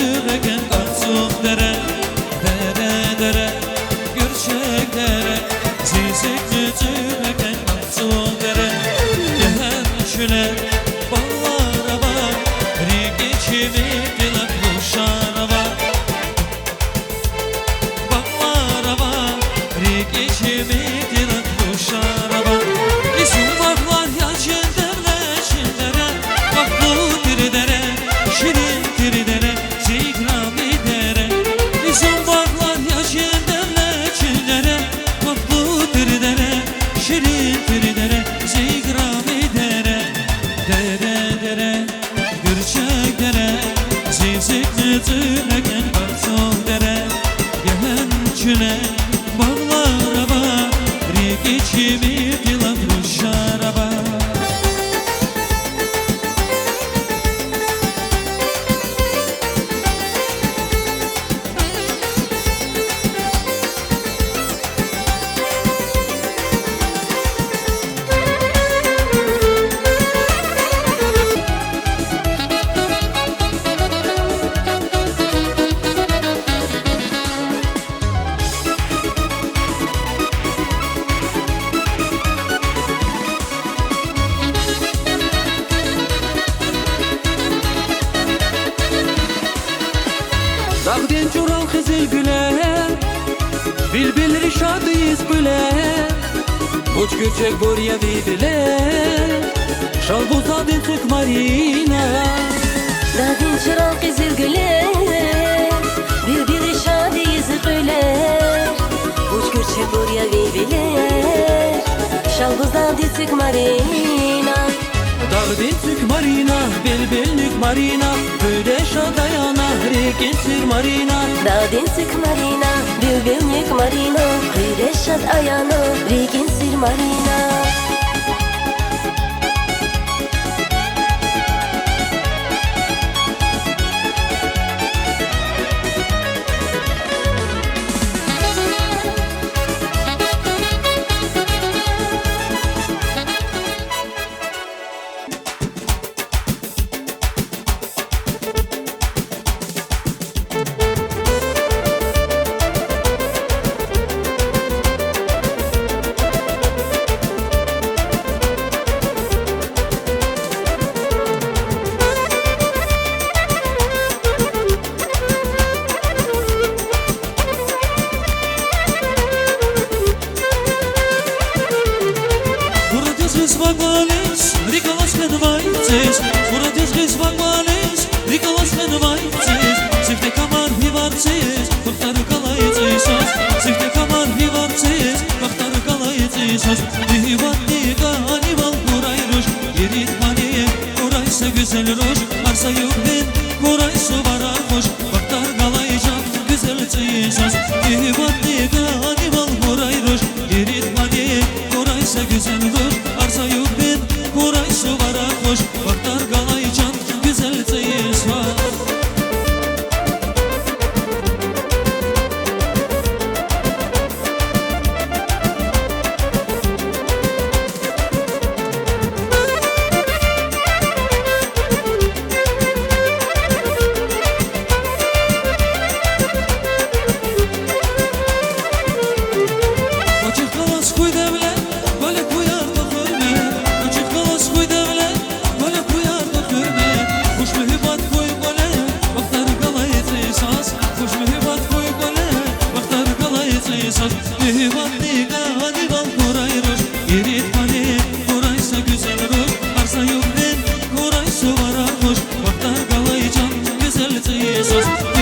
tüzüreken karsuk dere, dere dere Gürçek dere Zizek tüzüreken karsuk dere Gehen şüle ballara bak Rik içimi dilak kuşara bak Ballara bak Rik içimi dilak kuşara bak İsim baklar ya çindere çindere Bak bu diridere şirin diridere Zikrami dere İsim baklar ya çindere çindere Bak bu diridere şirin diridere Zikrami dere Dere dere Gürçek dere Zizik nüzüleken karsok dere Gehen çüle bağlara bak Rik içimi dilan ruşara bak Dağden çoral kızıl güler Bilbil rişadıyız güler Uç göçek buraya vidiler Şal buzadın tık marina Dağden çoral kızıl güler Bilbil rişadıyız güler Uç göçek buraya vidiler Şal buzadın tık marina Dağden tık marina Bilbillik marina Böyle şadayana Rikin sır marina Dağden tık marina Bilbillik marina Kıyre şad ayana Rigin sir marina Bakmalis, Rikolas Hedvaitis Muradis Gis Bakmalis, Rikolas Hedvaitis Sifte kamar hivartis, Baktarı kalaytis Sifte kamar hivartis, Baktarı kalaytis Dihivat diga animal kurayruş Yerit maniye, kuraysa güzel ruş Arsa yuhdin, kuraysa varar hoş Baktar kalaycan, güzel tis Dihivat diga animal kurayruş Yerit maniye, kuraysa güzel ruş Arsa yuhdin, kuraysa varar hoş Baktar kalaycan, güzel tis Açık kalas kuy devle, böyle kuyar da görme Açık kalas kuy devle, böyle kuyar da görme Kuş mühibat kuy böyle, baktar kalayet esas Kuş mühibat kuy böyle, baktar kalayet esas Mühibat diga animal kurayruş Yerit mani, kuraysa güzel ruş Arsa yuhdin, kuraysa varar hoş Baktar kalaycan, güzel esas